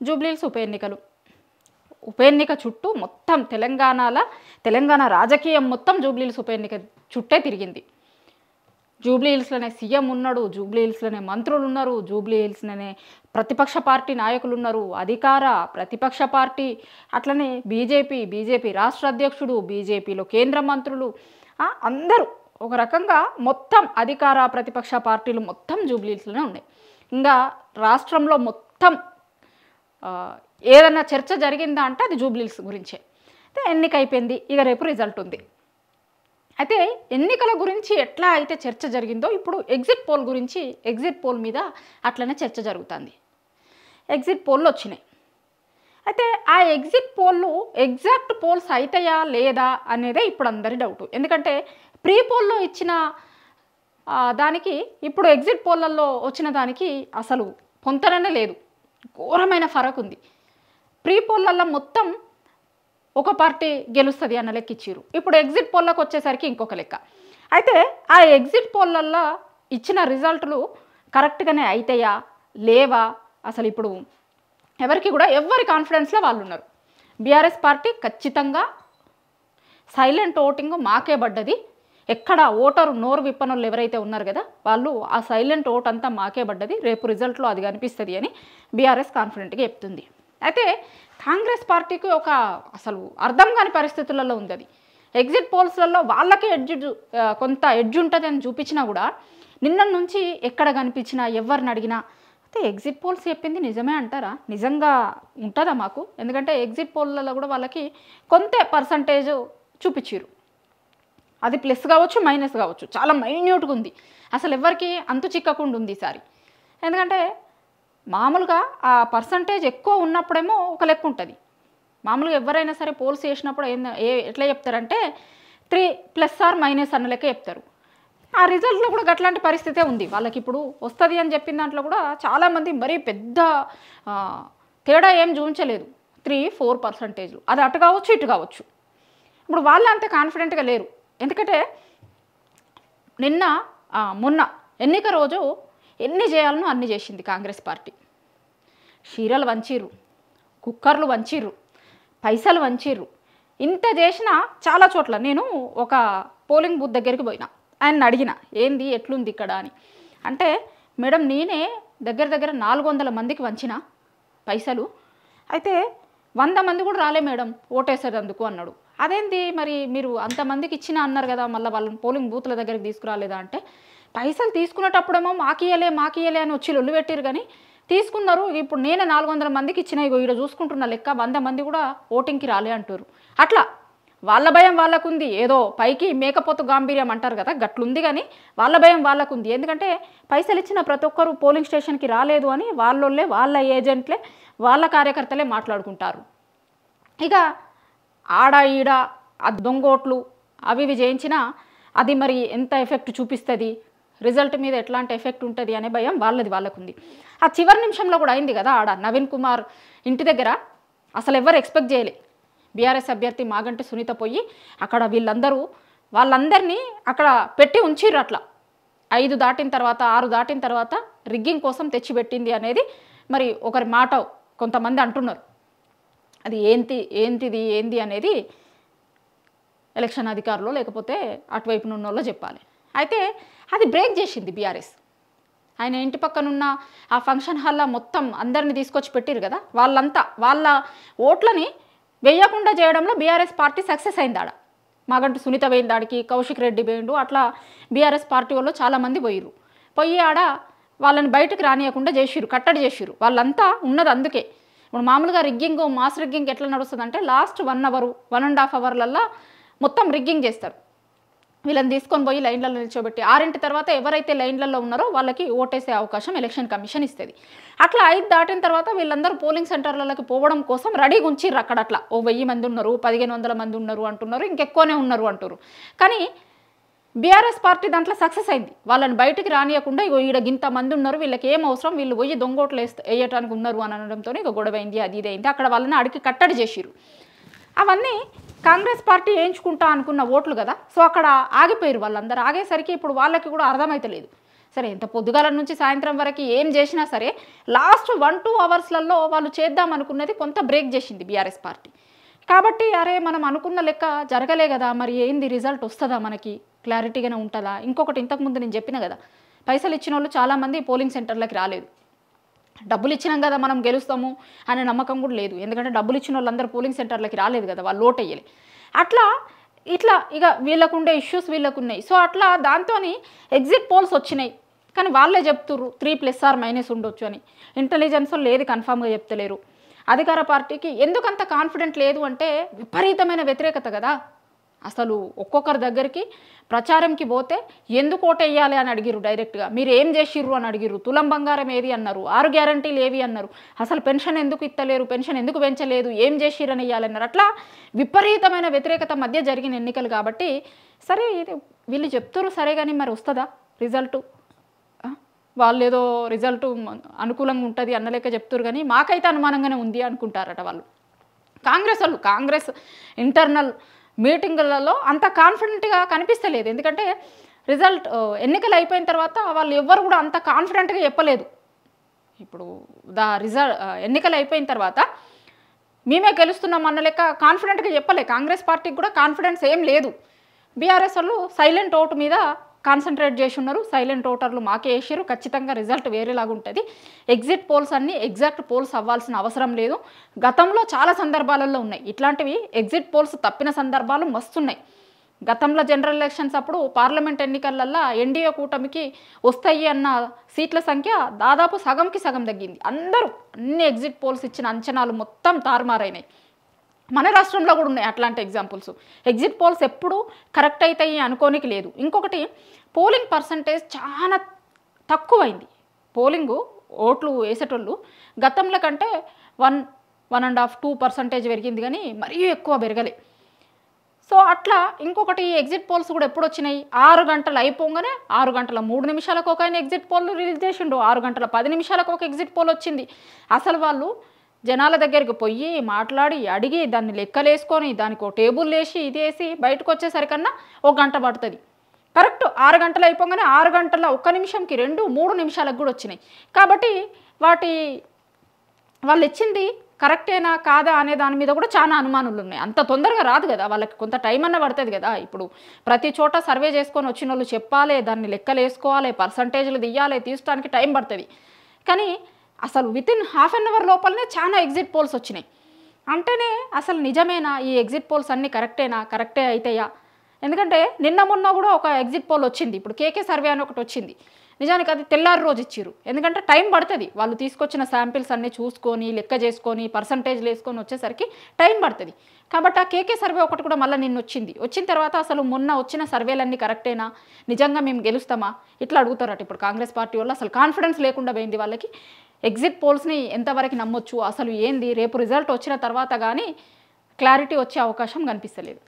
జూబ్లీహిల్స్ ఉప ఎన్నిక చుట్టూ మొత్తం తెలంగాణ రాజకీయం మొత్తం జూబ్లీహిల్స్ ఉప ఎన్నిక చుట్టే తిరిగింది. జూబ్లీహిల్స్లోనే సీఎం ఉన్నాడు, జూబ్లీహిల్స్లోనే మంత్రులు ఉన్నారు, జూబ్లీహిల్స్లోనే ప్రతిపక్ష పార్టీ నాయకులు ఉన్నారు, అధికార ప్రతిపక్ష పార్టీ, అట్లనే బీజేపీ రాష్ట్ర అధ్యక్షుడు, బీజేపీలో కేంద్ర మంత్రులు, అందరూ ఒక రకంగా మొత్తం అధికార ప్రతిపక్ష పార్టీలు మొత్తం జూబ్లీహిల్స్లోనే ఉన్నాయి. ఇంకా రాష్ట్రంలో మొత్తం ఏదన్నా చర్చ జరిగిందా అంటే అది జూబ్లీహిల్స్ గురించే. అయితే ఎన్నిక అయిపోయింది, ఇక రేపు రిజల్ట్ ఉంది. అయితే ఎన్నికల గురించి ఎట్లా అయితే చర్చ జరిగిందో ఇప్పుడు ఎగ్జిట్ పోల్ మీద అట్లనే చర్చ జరుగుతుంది. ఎగ్జిట్ పోల్లు వచ్చినాయి. అయితే ఆ ఎగ్జిట్ పోల్లు ఎగ్జాక్ట్ పోల్స్ అవుతాయా లేదా అనేదే ఇప్పుడు అందరి డౌట్. ఎందుకంటే ప్రీ పోల్లో ఇచ్చిన దానికి ఇప్పుడు ఎగ్జిట్ పోల్లలో వచ్చిన దానికి అసలు పొంతననే లేదు, ఘోరమైన ఫరక్ ఉంది. ప్రీ పోల్లలో మొత్తం ఒక పార్టీ గెలుస్తుంది అన్న లెక్క ఇచ్చిర్రు, ఇప్పుడు ఎగ్జిట్ పోల్లోకి వచ్చేసరికి ఇంకొక లెక్క. అయితే ఆ ఎగ్జిట్ పోల్లలో ఇచ్చిన రిజల్ట్లు కరెక్ట్గానే అవుతాయా లేవా అసలు ఇప్పుడు ఎవరి కాన్ఫిడెన్స్లో వాళ్ళు ఉన్నారు. బీఆర్ఎస్ పార్టీ ఖచ్చితంగా సైలెంట్ ఓటింగ్ మాకే పడ్డది, ఎక్కడ ఓటరు నోరు విప్పనోళ్ళు ఎవరైతే ఉన్నారు కదా వాళ్ళు ఆ సైలెంట్ ఓట్ అంతా మాకే పడ్డది, రేపు రిజల్ట్లో అది కనిపిస్తుంది అని బీఆర్ఎస్ కాన్ఫిడెంట్గా చెప్తుంది. అయితే కాంగ్రెస్ పార్టీకి అసలు అర్థం కాని పరిస్థితులలో ఉంది. అది ఎగ్జిట్ పోల్స్లలో వాళ్ళకే కొంత ఎడ్జ్ ఉంటుంది అని చూపించినా కూడా నిన్న నుంచి ఎక్కడ కనిపించినా ఎవరిని అడిగినా అయితే ఎగ్జిట్ పోల్స్ చెప్పింది నిజమే అంటారా, నిజంగా ఉంటుందా మాకు? ఎందుకంటే ఎగ్జిట్ పోల్లలో కూడా వాళ్ళకి కొంత పర్సంటేజ్ చూపించారు, అది ప్లస్ కావచ్చు మైనస్ కావచ్చు, చాలా మైన్యూట్గా ఉంది, అసలు ఎవరికి అంతు చిక్కకుండా ఉంది ఈసారి. ఎందుకంటే మామూలుగా ఆ పర్సంటేజ్ ఎక్కువ ఉన్నప్పుడేమో ఒక లెక్క ఉంటుంది. మామూలుగా ఎవరైనా సరే పోల్స్ చేసినప్పుడు ఎట్లా చెప్తారంటే 3+ or - అన్న లెక్క చెప్తారు. ఆ రిజల్ట్లో కూడా అట్లాంటి పరిస్థితే ఉంది. వాళ్ళకి ఇప్పుడు వస్తుంది అని చెప్పిన దాంట్లో కూడా చాలామంది మరీ పెద్ద తేడా ఏం చూపించలేదు, 3-4%. అది అటు కావచ్చు ఇటు కావచ్చు. ఇప్పుడు వాళ్ళు అంత కాన్ఫిడెంట్గా లేరు. ఎందుకంటే మొన్న ఎన్నిక రోజు ఎన్ని చేయాలనో అన్ని చేసింది కాంగ్రెస్ పార్టీ. షీరలు వంచిర్రు, కుక్కర్లు వంచిర్రు, పైసలు వంచిర్రు. ఇంత చేసినా చాలా చోట్ల నేను ఒక పోలింగ్ బూత్ దగ్గరికి పోయినా, ఆయన అడిగిన ఏంది ఎట్లుంది ఇక్కడ అని. అంటే మేడం నేనే దగ్గర 400 మందికి వంచిన పైసలు, అయితే 100 మంది కూడా రాలే మేడం ఓటేసేటందుకు అన్నాడు. అదేంది మరి మీరు అంతమందికి ఇచ్చినా అన్నారు కదా, మళ్ళీ వాళ్ళని పోలింగ్ బూత్ల దగ్గరికి తీసుకురాలేదా అంటే, పైసలు తీసుకునేటప్పుడేమో మాకియలే అని వచ్చి లొల్లు పెట్టారు, కానీ తీసుకున్నారు. ఇప్పుడు నేనే 400 మందికి ఇచ్చిన, ఇగో ఇక్కడ చూసుకుంటున్న లెక్క 100 మంది కూడా ఓటింగ్కి రాలే అంటారు. అట్లా వాళ్ళ భయం వాళ్ళకుంది, ఏదో పైకి మేకపోతు గాంభీర్యం అంటారు కదా గట్లుంది, కానీ వాళ్ళ భయం వాళ్ళకుంది. ఎందుకంటే పైసలు ఇచ్చిన ప్రతి ఒక్కరు పోలింగ్ స్టేషన్కి రాలేదు అని వాళ్ళ ఏజెంట్లే వాళ్ళ కార్యకర్తలే మాట్లాడుకుంటారు. ఇక ఆడ ఈడ ఆ దొంగోట్లు అవి చేయించినా అది మరి ఎంత ఎఫెక్ట్ చూపిస్తుంది, రిజల్ట్ మీద ఎట్లాంటి ఎఫెక్ట్ ఉంటుంది అనే భయం వాళ్ళకుంది. ఆ చివరి నిమిషంలో కూడా అయింది కదా, ఆడ నవీన్ కుమార్ ఇంటి దగ్గర అసలు ఎవరు ఎక్స్పెక్ట్ చేయలే. బీఆర్ఎస్ అభ్యర్థి మాగంటి సునీత పోయి అక్కడ వాళ్ళందరినీ అక్కడ పెట్టి ఉంచిర్రు. అట్లా 5 దాటిన తర్వాత 6 దాటిన తర్వాత రిగ్గింగ్ కోసం తెచ్చిపెట్టింది అనేది మరి ఒకరి మాట కొంతమంది అంటున్నారు. అది ఏంది అనేది ఎలక్షన్ అధికారులు లేకపోతే అటువైపు ఉన్న వాళ్ళు చెప్పాలి. అయితే అది బ్రేక్ చేసింది బీఆర్ఎస్. ఆయన ఇంటి పక్కనున్న ఆ ఫంక్షన్ హాల్లో మొత్తం అందరిని తీసుకొచ్చి పెట్టిరు కదా, వాళ్ళ ఓట్లని వేయకుండా చేయడంలో బీఆర్ఎస్ పార్టీ సక్సెస్ అయింది. ఆడ మాగంటి సునీత పోయింది, ఆడికి కౌశిక్ రెడ్డి పోయిండు, అట్లా బీఆర్ఎస్ పార్టీ వాళ్ళు చాలామంది పోయి ఆడ వాళ్ళని బయటకు రానియకుండా కట్టడి చేసిరు. వాళ్ళంతా ఉన్నది అందుకే. ఇప్పుడు మామూలుగా మాస్ రిగ్గింగ్ ఎట్లా నడుస్తుంది అంటే లాస్ట్ 1 hour 1.5 hourలల్లో మొత్తం రిగ్గింగ్ చేస్తారు. వీళ్ళని తీసుకొని పోయి లైన్లలో నిల్చోబెట్టి 6 తర్వాత ఎవరైతే లైన్లలో ఉన్నారో వాళ్ళకి ఓటేసే అవకాశం ఎలక్షన్ కమిషన్ ఇస్తుంది. అట్లా 5 దాటిన తర్వాత వీళ్ళందరూ పోలింగ్ సెంటర్లకి పోవడం కోసం రెడీగా ఉంచిర్రు. అక్కడ అట్లా 1000 మంది ఉన్నారు, 1500 మంది ఉన్నారు అంటున్నారు, ఇంకెక్కువనే ఉన్నారు అంటారు. కానీ బీఆర్ఎస్ పార్టీ దాంట్లో సక్సెస్ అయింది. వాళ్ళని బయటికి రానియకుండా ఇగో ఈడ గింత మంది ఉన్నారు, వీళ్ళకి ఏం అవసరం, వీళ్ళు పోయి దొంగోట్లు వేయటానికి ఉన్నారు అని అనడంతో ఇక గొడవ అయింది, అది అయింది. అక్కడ వాళ్ళని అడిగి కట్టడి చేసిరు. అవన్నీ కాంగ్రెస్ పార్టీ వేయించుకుంటా అనుకున్న ఓట్లు కదా, సో అక్కడ ఆగిపోయారు. వాళ్ళందరూ ఆగేసరికి ఇప్పుడు వాళ్ళకి కూడా అర్థమైతలేదు. సరే ఎంత పొద్దుగాల నుంచి సాయంత్రం వరకు ఏం చేసినా సరే లాస్ట్ 1-2 అవర్స్లలో వాళ్ళు చేద్దాం అనుకున్నది కొంత బ్రేక్ చేసింది బీఆర్ఎస్ పార్టీ. కాబట్టి అరే మనం అనుకున్న లెక్క జరగలే కదా, మరి ఏంది రిజల్ట్ వస్తుందా, మనకి క్లారిటీగానే ఉంటుందా. ఇంకొకటి ఇంతకుముందు నేను చెప్పిన కదా, పైసలు ఇచ్చిన వాళ్ళు చాలామంది పోలింగ్ సెంటర్లకు రాలేదు. డబ్బులు ఇచ్చినాం కదా మనం గెలుస్తాము అనే నమ్మకం కూడా లేదు, ఎందుకంటే డబ్బులు ఇచ్చిన వాళ్ళందరూ పోలింగ్ సెంటర్లకి రాలేదు కదా, వాళ్ళు ఓట్ వేయలే. అట్లా ఇట్లా ఇక వీళ్ళకుండే ఇష్యూస్ వీళ్ళకున్నాయి. సో అట్లా దాంతో ఎగ్జిట్ పోల్స్ వచ్చినాయి, కానీ వాళ్ళే చెప్తుర్రు 3+or- ఉండొచ్చు అని. ఇంటెలిజెన్స్ లేదు, కన్ఫామ్గా చెప్తలేరు. అధికార పార్టీకి ఎందుకంత కాన్ఫిడెంట్ లేదు అంటే విపరీతమైన వ్యతిరేకత కదా. అసలు ఒక్కొక్కరి దగ్గరికి ప్రచారంకి పోతే ఎందుకు ఓటేయాలి అని అడిగిరు డైరెక్ట్గా, మీరు ఏం చేసిర్రు అని అడిగిరు, తులం బంగారం ఏది అన్నారు, 6 గ్యారంటీలు ఏవి అన్నారు, అసలు పెన్షన్ ఎందుకు ఇస్తలేరు, పెన్షన్ ఎందుకు పెంచలేదు, ఏం చేసిరని ఇవ్వాలన్నారు. అట్లా విపరీతమైన వ్యతిరేకత మధ్య జరిగిన ఎన్నికలు కాబట్టి సరే ఇది వీళ్ళు చెప్తారు సరే, కానీ మరి వస్తుందా రిజల్టు, వాళ్ళు ఏదో రిజల్టు అనుకూలంగా ఉంటుంది అన్నలేక చెప్తారు, కానీ మాకైతే అనుమానంగానే ఉంది అనుకుంటారట వాళ్ళు. కాంగ్రెస్ ఇంటర్నల్ మీటింగులలో అంత కాన్ఫిడెంట్గా కనిపిస్తలేదు, ఎందుకంటే రిజల్ట్ ఎన్నికలు అయిపోయిన తర్వాత వాళ్ళు ఎవ్వరు కూడా అంత కాన్ఫిడెంట్గా చెప్పలేదు. ఇప్పుడు ఎన్నికలు అయిపోయిన తర్వాత మేమే గెలుస్తున్నాం అన్న లెక్క కాన్ఫిడెంట్గా చెప్పలే. కాంగ్రెస్ పార్టీకి కూడా కాన్ఫిడెన్స్ ఏం లేదు. బీఆర్ఎస్ వాళ్ళు సైలెంట్ ఓటు మీద కాన్సన్ట్రేట్ చేసి ఉన్నారు, సైలెంట్ ఓటర్లు మాకే వేసారు, ఖచ్చితంగా రిజల్ట్ వేరేలాగా ఉంటుంది. ఎగ్జిట్ పోల్స్ అన్నీ ఎగ్జాక్ట్ పోల్స్ అవ్వాల్సిన అవసరం లేదు. గతంలో చాలా సందర్భాలలో ఉన్నాయి ఇట్లాంటివి, ఎగ్జిట్ పోల్స్ తప్పిన సందర్భాలు మస్తున్నాయి. గతంలో జనరల్ ఎలక్షన్స్ అప్పుడు పార్లమెంట్ ఎన్నికలల్లో ఎన్డీఏ కూటమికి వస్తాయి అన్న సీట్ల సంఖ్య దాదాపు సగంకి సగం తగ్గింది. అందరూ అన్ని ఎగ్జిట్ పోల్స్ ఇచ్చిన అంచనాలు మొత్తం తారుమారైనాయి. మన రాష్ట్రంలో కూడా ఉన్నాయి అట్లాంటి ఎగ్జాంపుల్స్. ఎగ్జిట్ పోల్స్ ఎప్పుడు కరెక్ట్ అవుతాయి అనుకోనికి లేదు. ఇంకొకటి పోలింగ్ పర్సంటేజ్ చాలా తక్కువైంది. పోలింగు ఓట్లు వేసేటోళ్ళు గతంలో కంటే 1.5-2% పెరిగింది, కానీ మరీ ఎక్కువ పెరగలే. సో అట్లా ఇంకొకటి ఎగ్జిట్ పోల్స్ కూడా ఎప్పుడు వచ్చినాయి, 6 గంటలు అయిపోగానే 6:03 ఒక ఆయన ఎగ్జిట్ పోల్ రిలీజ్ చేసిండు, 6:10 ఒక ఎగ్జిట్ పోల్ వచ్చింది. అసలు వాళ్ళు జనాల దగ్గరికి పోయి మాట్లాడి అడిగి దాన్ని లెక్కలేసుకొని దానికి టేబుల్ వేసి ఇది వేసి బయటకు వచ్చేసరికన్నా 1 గంట పడుతుంది. కరెక్ట్ 6 గంటలు అయిపోగానే 6 గంటల 1 నిమిషంకి 2-3 నిమిషాలకు కూడా వచ్చినాయి. కాబట్టి వాళ్ళు ఇచ్చింది కరెక్టేనా కాదా అనే దాని మీద కూడా చాలా అనుమానాలు ఉన్నాయి. అంత తొందరగా రాదు కదా, వాళ్ళకి కొంత టైం అన్న పడుతుంది కదా. ఇప్పుడు ప్రతి చోట సర్వే చేసుకొని వచ్చిన వాళ్ళు చెప్పాలి, దాన్ని లెక్కలు వేసుకోవాలి, పర్సంటేజ్లు తీయాలి, తీయడానికి టైం పడుతుంది. కానీ అసలు వితిన్ ½ అన్ అవర్ లోపలనే చాలా ఎగ్జిట్ పోల్స్ వచ్చినాయి. అంటేనే అసలు నిజమేనా ఈ ఎగ్జిట్ పోల్స్ అన్నీ కరెక్టే అవుతాయా? ఎందుకంటే నిన్న మొన్న కూడా ఒక ఎగ్జిట్ పోల్ వచ్చింది, ఇప్పుడు కేకే సర్వే అని ఒకటి వచ్చింది. నిజానికి అది తెల్లారి రోజు ఇచ్చిర్రు, ఎందుకంటే టైం పడుతుంది. వాళ్ళు తీసుకొచ్చిన శాంపిల్స్ అన్నీ చూసుకొని లెక్క చేసుకొని పర్సంటేజ్లు వేసుకొని వచ్చేసరికి టైం పడుతుంది. కాబట్టి ఆ కేకే సర్వే ఒకటి కూడా మళ్ళీ నిన్న వచ్చిన తర్వాత అసలు మొన్న వచ్చిన సర్వేలన్నీ కరెక్టేనా, నిజంగా మేము గెలుస్తామా ఇట్లా అడుగుతారట. ఇప్పుడు కాంగ్రెస్ పార్టీ వల్ల అసలు కాన్ఫిడెన్స్ లేకుండా పోయింది వాళ్ళకి. ఎగ్జిట్ పోల్స్ని ఎంతవరకు నమ్మొచ్చు, అసలు ఏంది, రేపు రిజల్ట్ వచ్చిన తర్వాత కానీ క్లారిటీ వచ్చే అవకాశం కనిపిస్తలేదు.